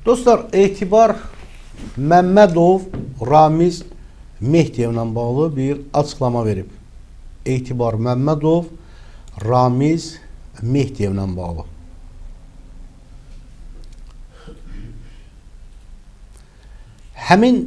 Dostlar, Etibar Məmmədov Ramiz Mehdiyevlə bağlı bir açıqlama verib. Etibar Məmmədov Ramiz Mehdiyevlə bağlı. Həmin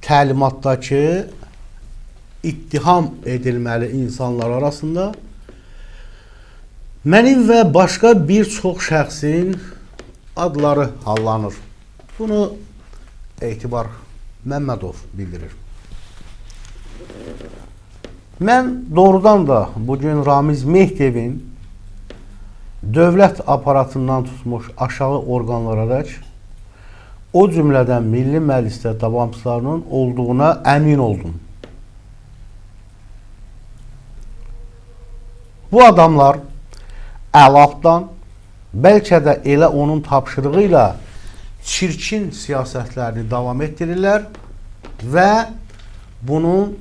təlimatdakı ittiham edilməli insanlar arasında mənim və başqa bir çox şəxsin adları hallanır. Bunu Etibar Məmmədov bildirir. Mən doğrudan da bugün Ramiz Mehdiyevin dövlət aparatından tutmuş aşağı orqanlara dək, o cümlədən Milli Məclisdə davamçılarının olduğuna əmin oldum. Bu adamlar əl-altdan, bəlkə də elə onun tapşırığı ilə çirkin siyasətlərini davam etdirirlər və bunun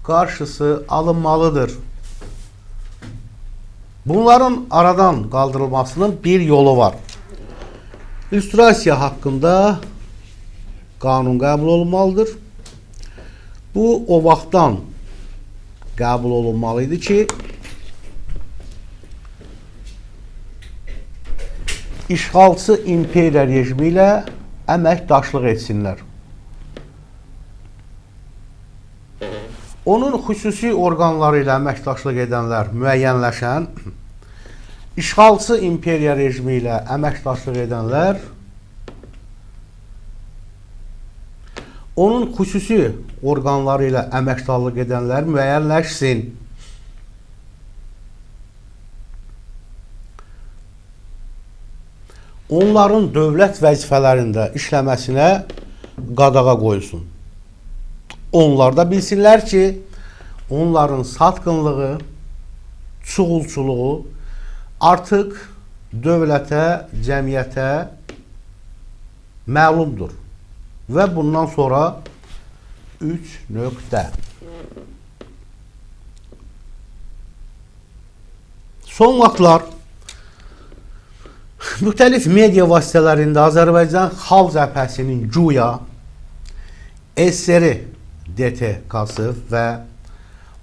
qarşısı alınmalıdır. Bunların aradan qaldırılmasının bir yolu var. İllüstrasiya haqqında qanun qəbul olunmalıdır. Bu, o vaxtdan qəbul olunmalıydı ki, işğalçı imperiya rejimi ilə əməkdaşlıq etsinlər. Onun xüsusi orqanları ilə əməkdaşlıq edənlər müəyyənləşən, işğalçı imperiya rejimi ilə əməkdaşlıq edənlər, onun xüsusi orqanları ilə əməkdaşlıq edənlər müəyyənləşsin. Onların dövlət vəzifələrində işləməsinə qadağa qoyulsun. Onlar da bilsinlər ki, onların satqınlığı, çuğulçuluğu artıq dövlətə, cəmiyyətə məlumdur. Və bundan sonra 3 nöqtə. Son vaxtlar müxtəlif media vasitələrində Azərbaycan Xalq Cəbhəsinin güya SSR DTK-sı və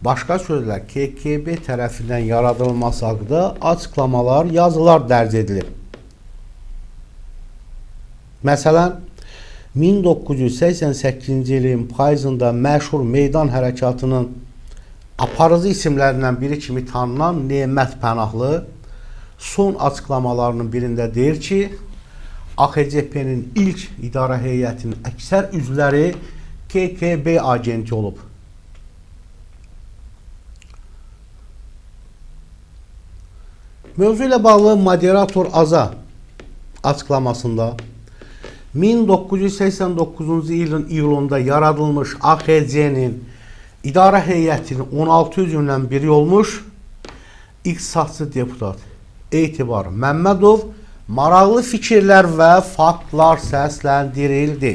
başqa sözlər KGB tərəfindən yaradılması haqqında açıqlamalar, yazılar dərc edilir. Məsələn, 1988-ci ilin payızında məşhur meydan hərəkatının aparıcı isimlərindən biri kimi tanınan Nemət Pənahlı son açıqlamalarının birində deyir ki, AXCP-nin ilk idarə heyətinin əksər üzvləri KGB agenti olub. Mövzu ilə bağlı moderator Aza açıqlamasında 1989-cu ilin iyulunda yaradılmış AXC-nin idarə heyətinin 16 üzvündən biri olmuş iqtisadçı deputat Etibar Məmmədov maraqlı fikirlər və faktlar səsləndirildi.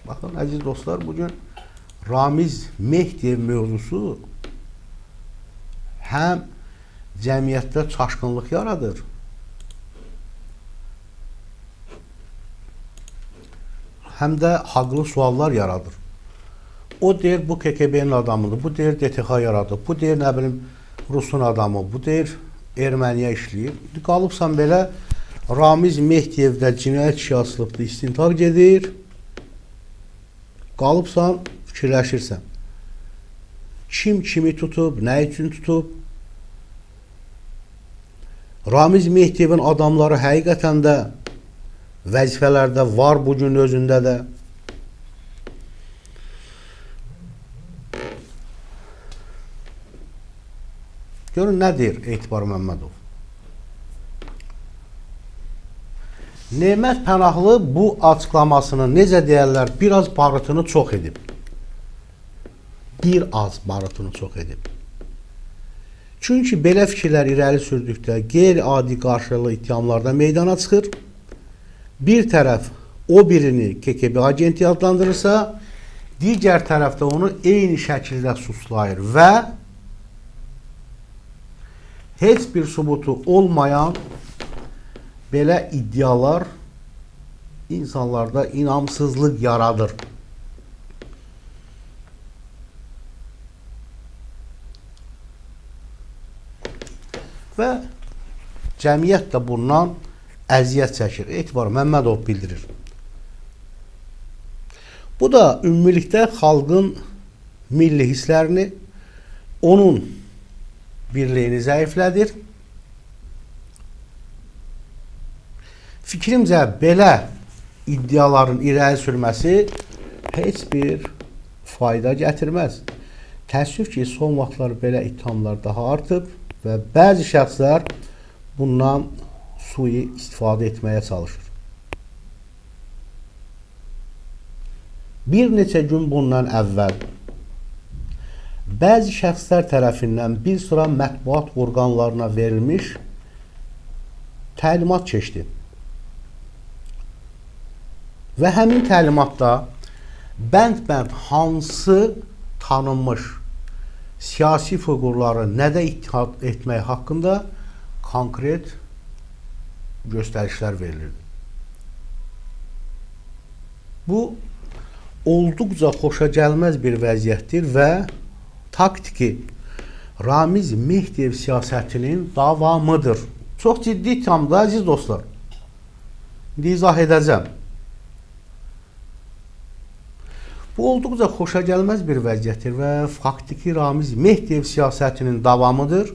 Baxın, əziz dostlar, bugün Ramiz Mehdiyev mövzusu həm cəmiyyətdə çaşqınlıq yaradır, həm də haqlı suallar yaradır. O deyir, bu KGB-nin adamıdır, bu deyir, DTK yaradır, bu deyir, nə bilim, Rusun adamı, bu deyir, erməniyə işləyir. Qalıbsan belə, Ramiz Mehdiyevdə cinayət işi açılıbdır, istintaq gedir, qalıbsan, fikirləşirsən. Kim kimi tutub, nə üçün tutub? Ramiz Mehdiyevin adamları həqiqətən də vəzifələrdə var bugün özündə də. Görün, nə deyir Etibar Məmmədov? Nemət Pənahlı bu açıqlamasını, necə deyərlər, biraz barıtını çox edib. Bir az barıtını çox edib. Çünki belə fikirlər irəli sürdükdə qeyri-adi qarşılıqlı ittihamlarda meydana çıxır. Bir tərəf o birini KGB agenti adlandırırsa, digər tərəfdə onu eyni şəkildə suslayır və heç bir sübutu olmayan belə iddialar insanlarda inamsızlıq yaradır. Və cəmiyyət də bundan əziyyət çəkir. Etibar Məmmədov bildirir. Bu da ümumilikdə xalqın milli hisslərini, onun birliyini zəiflədir. Fikrimcə belə iddiaların irəli sürməsi heç bir fayda gətirməz. Təəssüf ki, son vaxtlar belə ittihamlar daha artıb və bəzi şəxslər bundan sui istifadə etməyə çalışır. Bir neçə gün bundan əvvəl bəzi şəxslər tərəfindən bir sıra mətbuat orqanlarına verilmiş təlimat keçdi. Və həmin təlimatda bənd-bənd hansı tanınmış siyasi fiqurları nədə ittihad etmək haqqında konkret göstərişlər verilirdi. Bu olduqca xoşa gəlməz bir vəziyyətdir və taktiki Ramiz Mehdiyev siyasətinin davamıdır. Çox ciddi ittihamdır, əziz dostlar. İndi izah edəcəm. Bu olduqca xoşa gəlməz bir vəziyyətdir və faktiki Ramiz Mehdiyev siyasətinin davamıdır.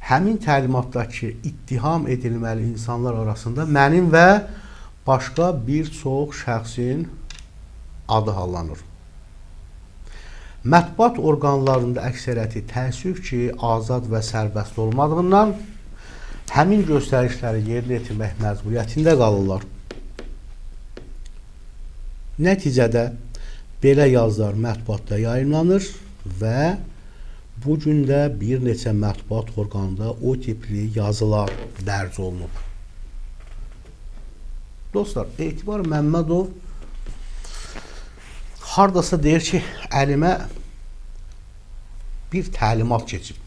Həmin təlimatdakı ittiham edilməli insanlar arasında mənim və başqa bir çox şəxsin adı hallanır. Mətbuat orqanlarında əksəriyyəti təəssüf ki, azad və sərbəst olmadığından həmin göstərişləri yerinə yetirmək məcburiyyətində qalırlar. Nəticədə belə yazılar mətbuatda yayımlanır və bu gün də bir neçə mətbuat orqanında o tipli yazılar dərc olunub. Dostlar, Etibar Məmmədov hardasa deyir ki, əlimə bir təlimat keçib.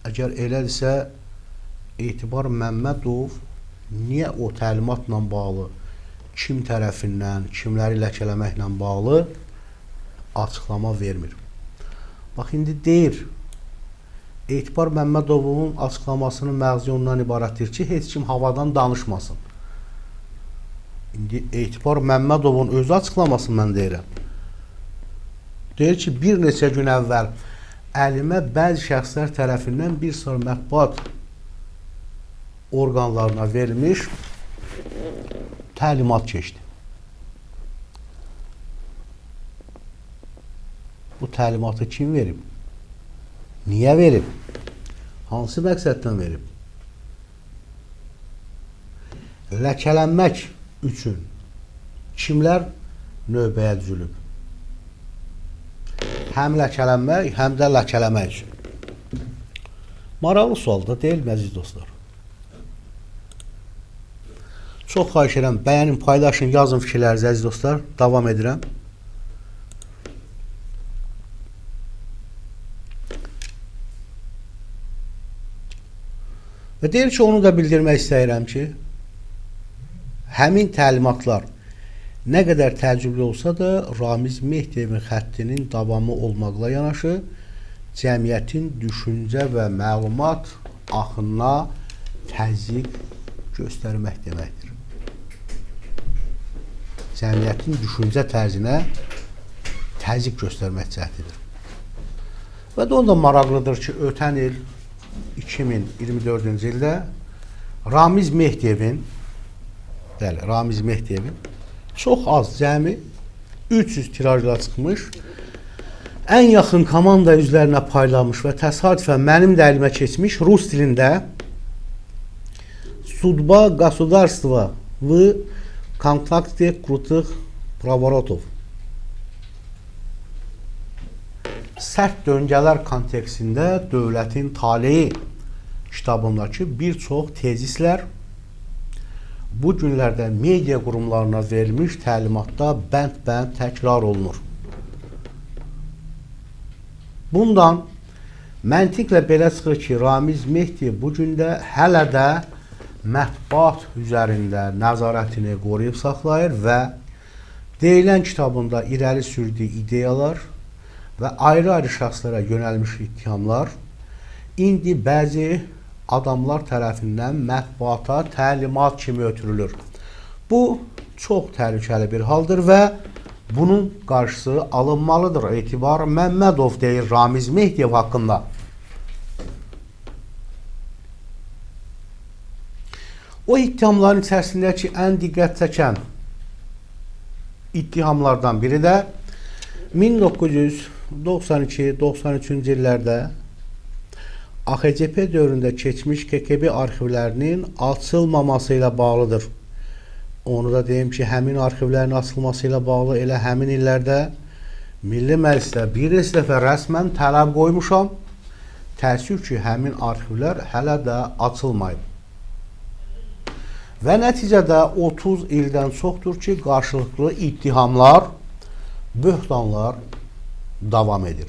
Əgər elədirsə, Etibar Məmmədov niyə o təlimatla bağlı, kim tərəfindən, kimləri ləkələməklə bağlı açıqlama vermir. Bax, indi deyir, Etibar Məmmədovun açıqlamasının məğzi ondan ibarətdir ki, heç kim havadan danışmasın. İndi Etibar Məmmədovun özü açıqlamasını mən deyirəm. Deyir ki, bir neçə gün əvvəl əlimə bəzi şəxslər tərəfindən bir sıra mətbuat orqanlarına verilmiş təlimat keçdi. Bu təlimatı kim verib? Niyə verib? Hansı məqsəddən verib? Ləkələnmək üçün kimlər növbəyə düzülüb? Həm ləkələnmək, həm də ləkələmək üçün. Maraqlı sualda deyil, əziz dostlar. Çox xahiş edirəm, bəyənin, paylaşın, yazın fikirlərinizi, əziz dostlar. Davam edirəm. Və deyir ki, onu da bildirmək istəyirəm ki, həmin təlimatlar nə qədər təəccüblü olsa da, Ramiz Mehdiyevin xəttinin davamı olmaqla yanaşı, cəmiyyətin düşüncə və məlumat axınına təzyiq göstərmək deməkdir. Cəmiyyətin düşüncə tərzinə təzyiq göstərmək cəhdidir. Və də onda maraqlıdır ki, ötən il 2024-cü ildə Ramiz Mehdiyevin çox az, cəmi 300 tirajla çıxmış, ən yaxın komanda üzlərinə paylanmış və təsadüfən mənim də əlimə keçmiş rus dilində Судьба государства в контексте крутых поворотов. Sərt döngələr kontekstində dövlətin taleyi kitabındakı bir çox tezislər bu günlərdə media qurumlarına verilmiş təlimatda bənd-bənd təkrar olunur. Bundan məntiqlə belə çıxır ki, Ramiz Mehdiyev bu gün də hələ də mətbuat üzərində nəzarətini qoruyub saxlayır və deyilən kitabında irəli sürdüyü ideyalar və ayrı-ayrı şəxslərə yönəlmiş ittihamlar indi bəzi adamlar tərəfindən mətbuata təlimat kimi ötürülür. Bu çox təhlükəli bir haldır və bunun qarşısı alınmalıdır. Etibar Məmmədov deyir Ramiz Mehdiyev haqqında. O ittihamların içərisindəki ən diqqət çəkən ittihamlardan biri də 1992-93-cü illərdə AXCP dövründə keçmiş KGB arxivlərinin açılmaması ilə bağlıdır. Onu da deyim ki, həmin arxivlərin açılması ilə bağlı elə həmin illərdə Milli Məclisdə bir dəfə rəsmən tələb qoymuşam. Təəssüf ki, həmin arxivlər hələ də açılmayıb. Və nəticədə 30 ildən çoxdur ki, qarşılıqlı ittihamlar, böhtanlar davam edir.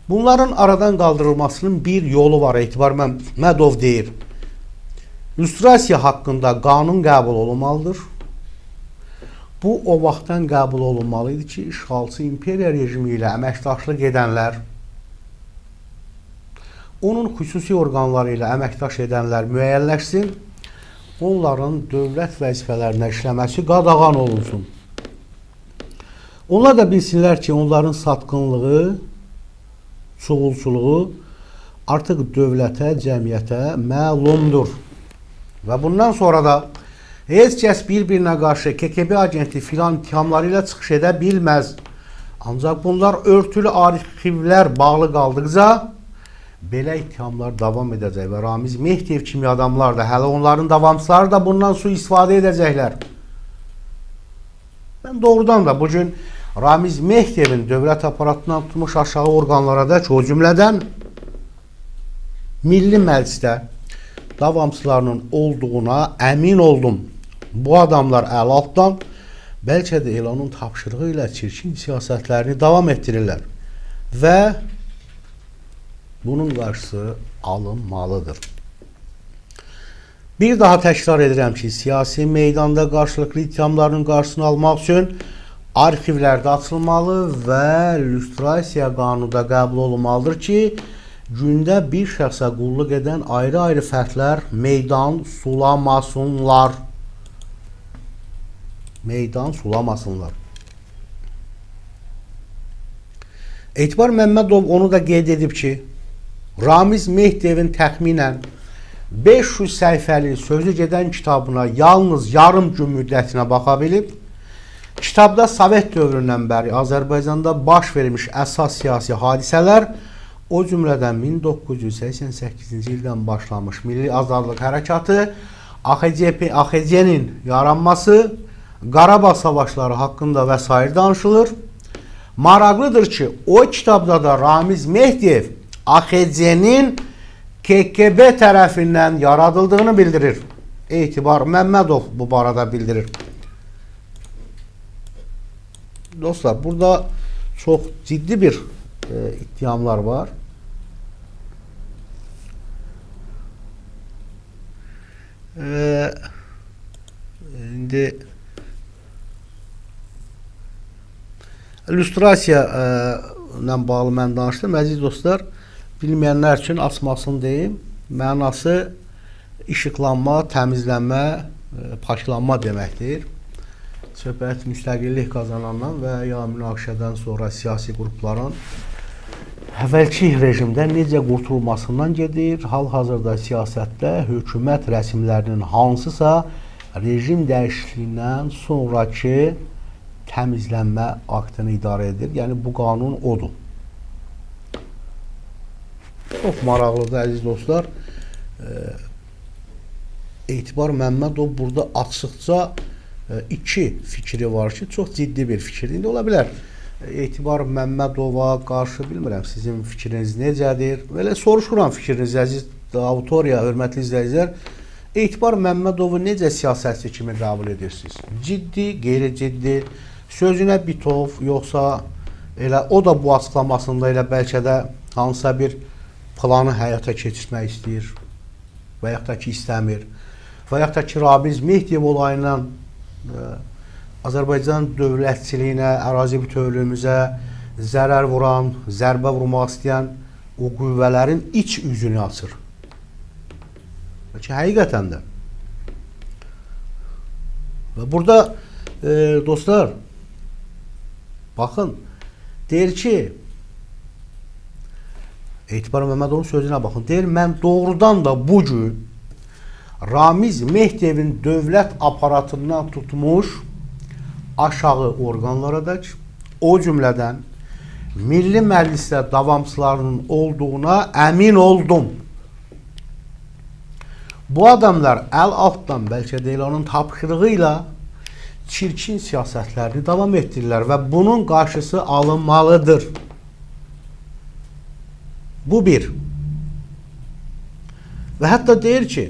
Bunların aradan qaldırılmasının bir yolu var, Etibar Məmmədov deyir. Lüstrasiya haqqında qanun qəbul olunmalıdır. Bu, o vaxtdan qəbul olunmalı idi ki, işğalçı imperiya rejimi ilə əməkdaşlıq edənlər, onun xüsusi orqanları ilə əməkdaş edənlər müəyyənləşsin, onların dövlət vəzifələrinə işləməsi qadağan olunsun. Onlar da bilsinlər ki, onların satqınlığı, çoğulçuluğu artıq dövlətə, cəmiyyətə məlumdur. Və bundan sonra da heç kəs bir-birinə qarşı KGB agenti filan ittihamları ilə çıxış edə bilməz. Ancaq bunlar örtülü arxivlər bağlı qaldıqca belə ittihamlar davam edəcək və Ramiz Mehdiyev kimi adamlar da, hələ onların davamçıları da bundan istifadə edəcəklər. Mən doğrudan da bugün Ramiz Mehdiyevin dövlət aparatından tutmuş aşağı orqanlara da ki, o cümlədən Milli Məclisdə davamçılarının olduğuna əmin oldum. Bu adamlar əl altdan, bəlkə də elanın tapşırığı ilə çirkin siyasətlərini davam etdirirlər və bunun qarşısı alınmalıdır. Bir daha təkrar edirəm ki, siyasi meydanda qarşılıqlı ittihamların qarşısını almaq üçün arxivlərdə açılmalı və lüstrasiya qanunda qəbul olunmalıdır ki, gündə bir şəxsə qulluq edən ayrı-ayrı fərdlər meydan sulamasınlar. Meydan sulamasınlar. Etibar Məmmədov onu da qeyd edib ki, Ramiz Mehdiyevin təxminən 500 səhifəli sözü gedən kitabına yalnız yarım gün müddətinə baxa bilib, kitabda Sovet dövründən bəri Azərbaycanda baş vermiş əsas siyasi hadisələr, o cümlədən 1988-ci ildən başlamış Milli Azadlıq Hərəkatı, AXC-nin yaranması, Qarabağ savaşları haqqında və s. danışılır. Maraqlıdır ki, o kitabda da Ramiz Mehdiyev AXC-nin KGB tərəfindən yaradıldığını bildirir. Etibar Məmmədov bu barədə bildirir. Dostlar, burada çox ciddi bir ittihamlar var. İndi illüstrasiya ilə bağlı mən danışdım. Əziz dostlar, bilməyənlər üçün açmasını deyim. Mənası işıqlanma, təmizlənmə, paklanma deməkdir. Söhbət müstəqillik qazanandan və ya münaqişədən sonra siyasi qrupların əvvəlki rejimdən necə qurtulmasından gedir. Hal-hazırda siyasətdə hökumət rəsmlərinin hansısa rejim dəyişikliyindən sonraki təmizlənmə aktını idarə edir. Yəni bu qanun odur. Çox maraqlıdır əziz dostlar. Etibar Məmmədov burada açıqca iki fikri var ki, çox ciddi bir fikir. İndi ola bilər, Etibar Məmmədova qarşı bilmirəm, sizin fikriniz necədir? Belə soruşuram fikrinizi, əziz auditoriya, hörmətli izləyicilər. Etibar Məmmədovu necə siyasətçi kimi qəbul edirsiniz? Ciddi, qeyri-ciddi, sözünə bitov, yoxsa elə o da bu açıqlamasında elə bəlkə də hansısa bir planı həyata keçirmək istəyir? və yaxud da ki istəmir və yaxud da ki Ramiz Mehdiyev olayından Azərbaycan dövlətçiliyinə, ərazi bütövlüyümüzə zərər vuran, zərbə vurmaq istəyən o qüvvələrin iç üzünü açır. Ki, həqiqətən də. Və burada dostlar, baxın, deyir ki, Etibar Məmmədovun sözünə baxın, deyir, mən doğrudan da bu gün Ramiz Mehdiyevin dövlət aparatından tutmuş aşağı orqanlaradək, o cümlədən Milli Məclisdə davamçılarının olduğuna əmin oldum. Bu adamlar əl altdan, bəlkə deyil, onun tapşırığı ilə çirkin siyasətlərini davam etdirirlər və bunun qarşısı alınmalıdır. Bu bir. Və hətta deyir ki,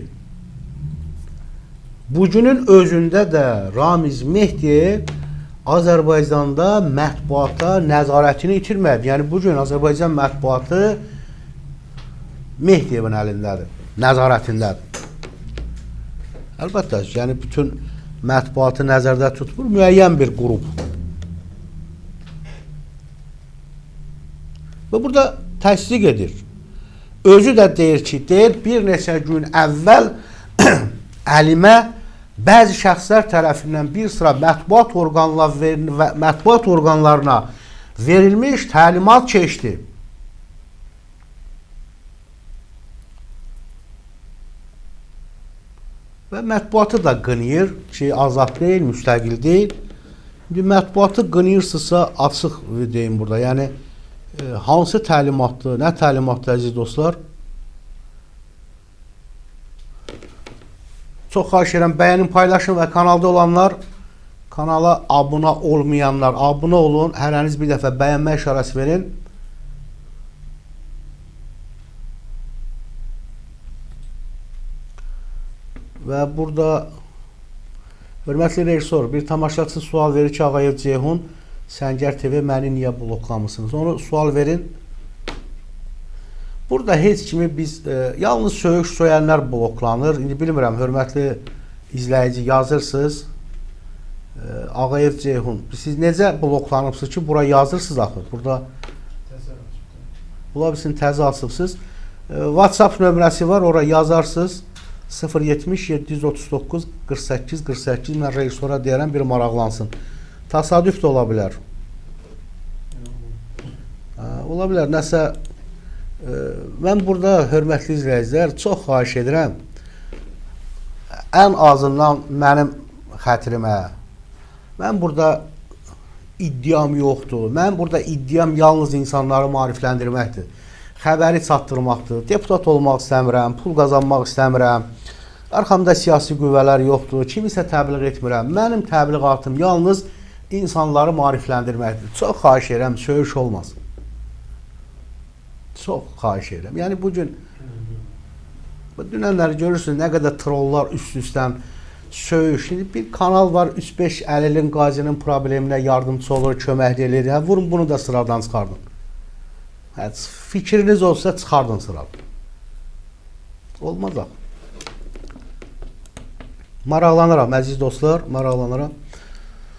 bugünün özündə də Ramiz Mehdiyev Azərbaycanda mətbuata nəzarətini itirmədi. Yəni, bugün Azərbaycan mətbuatı Mehdiyevin əlindədir, nəzarətindədir. Əlbəttə, yəni bütün mətbuatı nəzərdə tutmur, müəyyən bir qrup. Və burada təsdiq edir. Özü də deyir ki, bir neçə gün əvvəl əlimə bəzi şəxslər tərəfindən bir sıra mətbuat orqanlarına verilmiş təlimat keçdi. Və mətbuatı da qınayır ki, azad deyil, müstəqil deyil. İndi mətbuatı qınayırsınızsa açıq deyim burada. Yəni, hansı təlimatdır, nə təlimatdır əziz dostlar? Çox xahiş edirəm, bəyənin, paylaşın və kanalda olanlar, kanala abunə olmayanlar, abunə olun, hərəniz bir dəfə bəyənmə işarəsi verin. Və burada hörmətli rejissor, bir tamaşaçı sual verir ki, Ağayev Ceyhun, Səngər TV məni niyə bloklamışsınız? Onu sual verin. Burada heç kimi biz, yalnız söyüşlər bloklanır. İndi bilmirəm, hörmətli izləyici yazırsınız. Ağayev Ceyhun, siz necə bloklanıbsınız ki, bura yazırsınız axı? Burada ola bilsin təzə açıbsınız. WhatsApp nömrəsi var, oraya yazarsınız. 070 739 48 48 mən rejissora deyərəm, bir maraqlansın. Təsadüf də ola bilər. Ola bilər, nəsə mən burada, hörmətli izləyicilər, çox xahiş edirəm, ən azından mənim xətrimə, mən burada iddiam yoxdur, mən burada iddiam yalnız insanları maarifləndirməkdir, xəbəri çatdırmaqdır, deputat olmaq istəmirəm, pul qazanmaq istəmirəm, arxamda siyasi qüvvələr yoxdur, kimisə təbliğ etmirəm, mənim təbliğatım yalnız insanları maarifləndirməkdir. Çox xahiş edirəm, söyüş olmaz. Çox xahiş edirəm. Yəni, bugün dünənləri görürsünüz, nə qədər trollar üst-üstdən söyüş. Şimdi bir kanal var, 3-5 əlilin, qazinin probleminə yardımcı olur, kömək edir. Vurun, bunu da sıradan çıxardın. Fikriniz olsa çıxardın sıradan. Olmaz axı. Maraqlanıram, əziz dostlar, maraqlanıram.